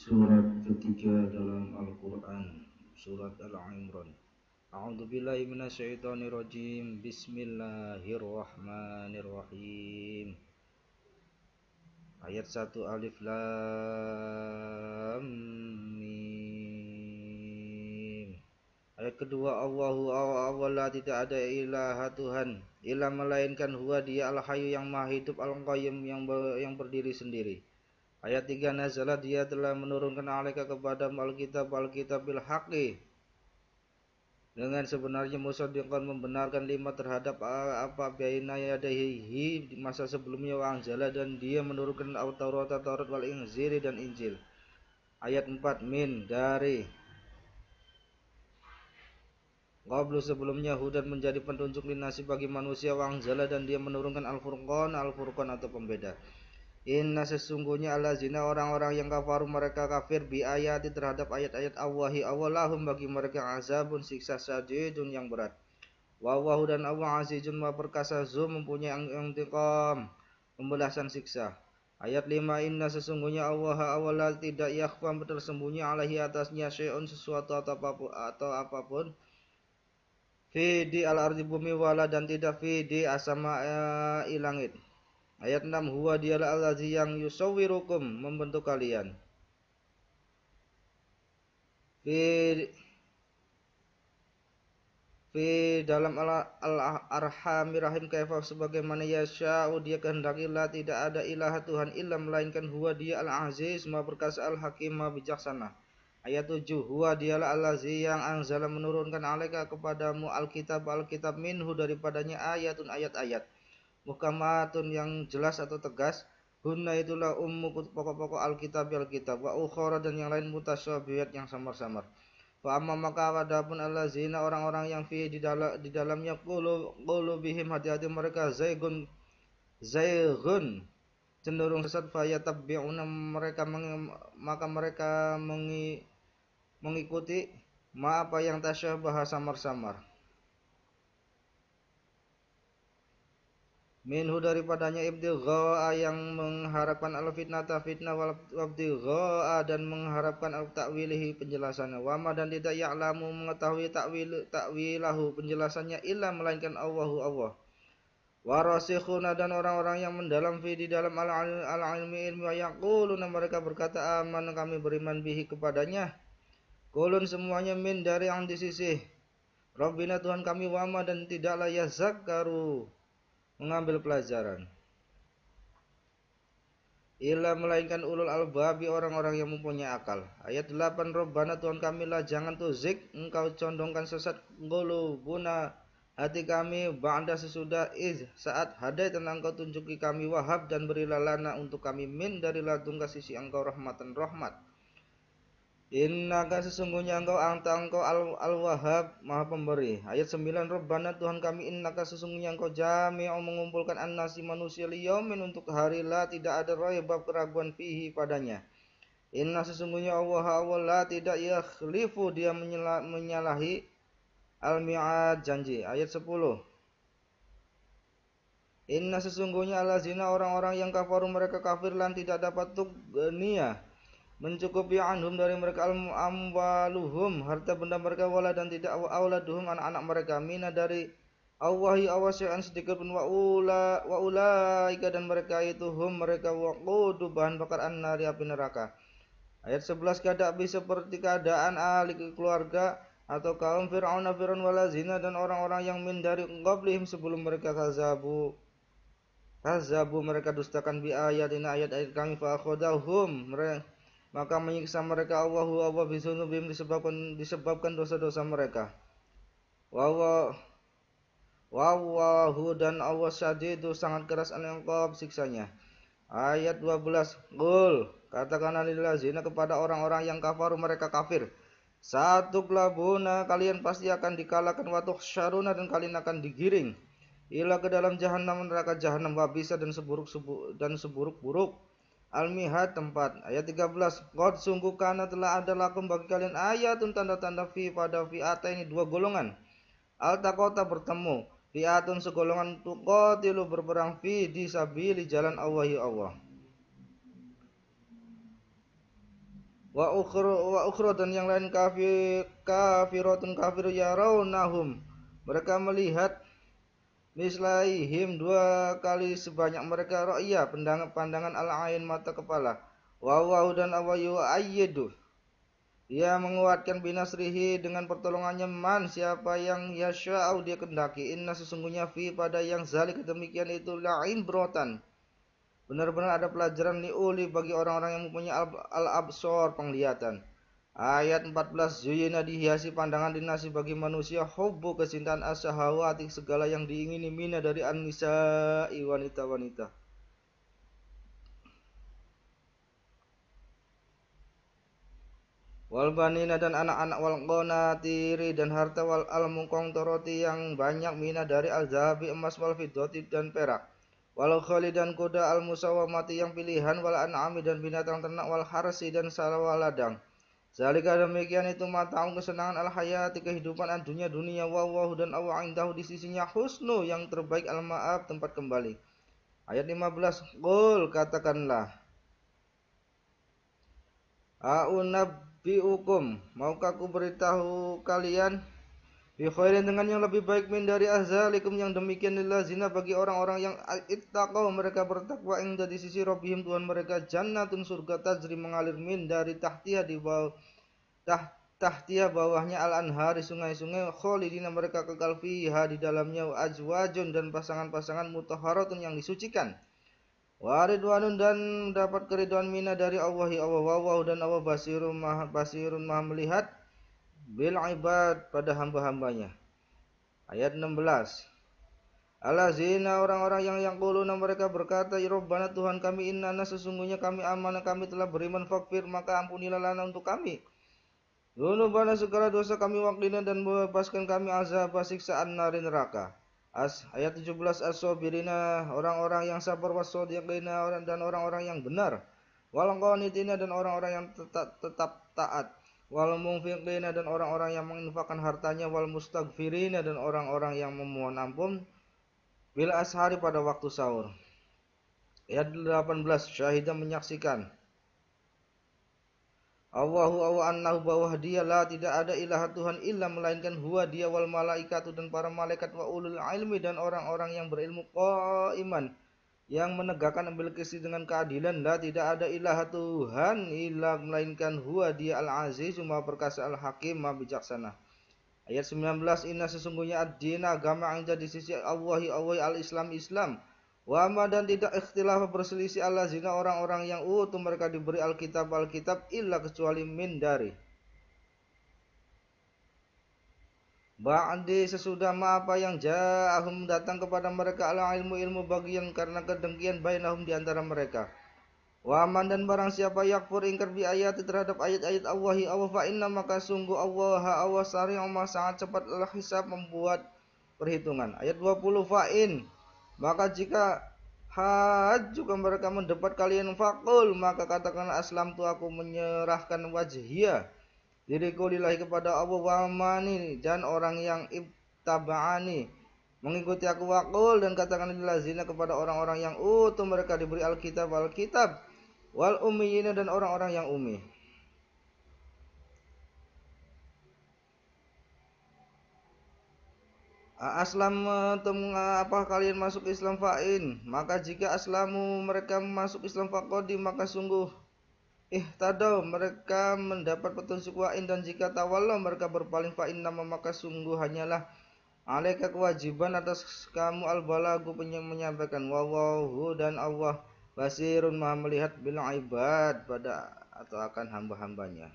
Surat ketiga dalam Al-Quran, Surat Al-Imran. A'udzubillahi minasyaitonirrajim. Bismillahirrahmanirrahim. Ayat 1 Alif Lam Mim. Ayat kedua Allahu awwala, tidak ada ilaha Tuhan illa melainkan huwa dia al-hayyu yang maha hidup, al-qayyum yang berdiri sendiri. Ayat 3 Nazala, dia telah menurunkan alaika kepada Alkitab bil haqqi, dengan sebenarnya musaddiqan membenarkan lima terhadap apa baina yadayhi di masa sebelumnya, wa anzala dan dia menurunkan Taurat wal Injil dan Injil. Ayat 4 Min, dari qablu sebelumnya, hudan menjadi petunjuk linasi bagi manusia, wa anzala dan dia menurunkan Al-Furqan atau pembeda. Inna sesungguhnya allazina orang-orang yang kafaru mereka kafir bi ayati terhadap ayat-ayat Allahi awalahum bagi mereka azabun siksa syadidun yang berat. Wallahu dan Allah azizun ma perkasa zu mempunyai intiqam pembalasan siksa. Ayat 5 Inna sesungguhnya Allah awala tidak yakhfa tersembunyi alaihi atasnya syai'un sesuatu atau apapun fi di al-ardi bumi wala dan tidak fi di asama langit. Ayat 6 Huwa dialah allazi yang yusawwirukum membentuk kalian fi dalam al-arhami rahim kaifa sebagaimana yasha'u dia kehendaki. La tidak ada ilaha Tuhan illa melainkan huwa dia al-aziz maha perkasa, al-hakim maha bijaksana. Ayat 7 Huwa dialah allazi yang anzala menurunkan alaika kepadamu alkitab minhu daripadanya ayatun ayat-ayat muhkamatun yang jelas atau tegas. Hunna itulah pokok-pokok alkitab wa ukhara dan yang lain mutasyabihat yang samar-samar. Fa amma maka adapun allazina orang-orang yang di dalamnya qulubihim hati-hati mereka zaigun cenderung sesat, fayatabbi'una maka mereka mengikuti apa yang tasyabah samar-samar minhu daripadanya, ibtigha'a yang mengharapkan al-fitnah wabtigha'a dan mengharapkan al-ta'wilihi penjelasannya, wama dan tidak ya'lamu mengetahui ta'wilahu penjelasannya illa melainkan Allah. Warasikhuna dan orang-orang yang mendalam di dalam al-ilmi wa yaquluna mereka berkata aman kami beriman bihi kepadanya. Qulun semuanya min dari yang di sisi Rabbina Tuhan kami, wama dan tidaklah yazakkaru mengambil pelajaran illa melainkan ulul albabi orang-orang yang mempunyai akal. Ayat 8 Rabbana Tuhan kami lah jangan tuzik engkau condongkan sesat qulubuna hati kami ba'da sesudah saat hadaitan engkau tunjuki kami, wahab dan berilah lana untuk kami min dari ladungka sisi engkau rahmatan rahmat. Innaka sesungguhnya engkau al-wahhab maha pemberi. Ayat 9 Rabbana Tuhan kami innaka sesungguhnya engkau jami'u mengumpulkan an-nasi manusia liyaumin untuk hari la tidak ada raibab keraguan fihi padanya. Inna sesungguhnya Allah la tidak yakhlifu dia menyalahi al-mi'ad janji. Ayat 10 Inna sesungguhnya allazina orang-orang yang kafaru mereka kafir lan tidak dapat tughniya mencukupi anhum dari mereka amwaluhum harta benda mereka, wala dan tidak auladuhum anak-anak mereka, mina dari Allahi awasya'an sedikit pun, wa ulaika dan mereka itu hum mereka waqudu bahan bakar an-nari api neraka. Ayat 11 kadabi seperti keadaan ahli keluarga atau kaum Fir'aun walazina dan orang-orang yang min dari qablihim sebelum mereka kazabu mereka dustakan bi ayatina ayat-ayat kami, fa akhadahum maka menyiksa mereka Allah bizunubihim disebabkan dosa-dosa mereka. Wallahu dan Allah syadidu sangat keras al-iqab siksanya. Ayat 12 Qul katakanlah lillazina kepada orang-orang yang kafaru mereka kafir, satuklabuna kalian pasti akan dikalahkan, wa tuhsyaruna dan kalian akan digiring ila ke dalam jahanam neraka jahanam, wabisa dan seburuk-buruk al-mihad tempat. Ayat 13 Qad sungguh kana telah ada lakum bagi kalian ayatun tanda-tanda pada fi'ata ini dua golongan al-taqata bertemu, fi'atun segolongan tuqatilu berperang fi di sabili jalan Allah ya Allah. Wa ukhra dan yang lain kafiratun kafir yarawnahum, mereka melihat mislaihim dua kali sebanyak mereka ra'ya pandangan al-ain mata kepala. Wa dan awayu ayyidu, dia menguatkan binasrihi dengan pertolongannya man siapa yang yasha'u dia kendaki. Inna sesungguhnya fi pada yang zalik demikian itu la'in brotan, benar-benar ada pelajaran liuli bagi orang-orang yang mempunyai al-absor penglihatan. Ayat 14, Zuyina dihiasi pandangan dinasi bagi manusia hubbu kecintaan asyahawati segala yang diingini mina dari an-nisa'i wanita-wanita. Wal banina dan anak-anak wal qanatiri dan harta wal al-muqantarati yang banyak mina dari al-zahabi emas wal fiddati dan perak. Wal khali dan kuda al-musawamati yang pilihan wal an'ami dan binatang ternak wal harsi dan sawah ladang. Zalika demikian itu mata'un kesenangan al-hayati kehidupan dunia wa dan Allah indahu di sisinya husnu yang terbaik al-ma'ab tempat kembali. Ayat 15, qul katakanlah, a'unabbi'ukum, maukah aku beritahu kalian bi khairin dengan yang lebih baik min dari azalikum yang demikian lillazina bagi orang-orang yang ittaqau mereka bertakwa inda di sisi Rabbihim Tuhan mereka jannatun surga tajri mengalir min dari tahtiha di bawah tahtiha bawahnya al-anhari sungai-sungai khalidina mereka kekal fiha di dalamnya azwajun dan pasangan-pasangan mutahharatun yang disucikan. Wa ridwanun dan dapat keridhaan mina dari Allahi Allah dan Allah basirun maha melihat bil ibad pada hamba-hambanya. Ayat 16. Allazina orang-orang yang yaquluna mereka berkata ya Rabbana Tuhan kami innana sesungguhnya kami amanah kami telah beriman fakfir maka ampunilah lana untuk kami dzunubana segala dosa kami waqina dan bebaskan kami azab siksaan nari neraka. Ayat 17 as-sabirina orang-orang yang sabar was-shadiqina dan orang-orang yang benar wal qanitina dan orang-orang yang tetap taat wal munfiqina dan orang-orang yang menginfakkan hartanya wal mustaghfirina dan orang-orang yang memohon ampun bil ashari pada waktu sahur. Ayat 18 syahidah menyaksikan Allahu annahu bahwa dia la tidak ada ilaha Tuhan illa melainkan huwa dia wal malaikatu dan para malaikat wa ulul ilmi dan orang-orang yang berilmu qaiman yang menegakkan ambil kisi dengan keadilan la tidak ada ilaha Tuhan illa melainkan huwa dia al-aziz maha perkasa al-hakim maha bijaksana. Ayat 19 inna sesungguhnya ad-din agama yang di sisi Allahi al-Islam wa ma dan tidak ikhtilaf berselisih allazina orang-orang yang mereka diberi alkitab illa kecuali min dari ba'di sesudah ma apa yang ja'ahum datang kepada mereka ala ilmu bagian karena kedengkian bainahum di antara mereka. Wa man dan barang siapa yakfur ingkar bi ayati terhadap ayat-ayat Allahi fa inna maka sungguh Allah sari'u ma sangat cepat hisab membuat perhitungan. Ayat 20 fa'in maka jika juga mereka mendebat kalian faqul maka katakanlah aslam tu aku menyerahkan wajhiyah diriku lillahi kepada Allah wa mani dan orang yang ibtaba'ani mengikuti aku waqul dan katakan lillazina kepada orang-orang yang mereka diberi alkitab wal ummiyina dan orang-orang yang ummi. Aslam apa kalian masuk Islam fa'in maka jika aslamu mereka masuk Islam faqodi maka sungguh ihtadaw mereka mendapat petunjuk wa'in dan jika tawallah mereka berpaling fa'in nama maka sungguh hanyalah alaika kewajiban atas kamu al-balagu menyampaikan wawahu dan Allah basirun maha melihat bil ibad pada atau akan hamba-hambanya.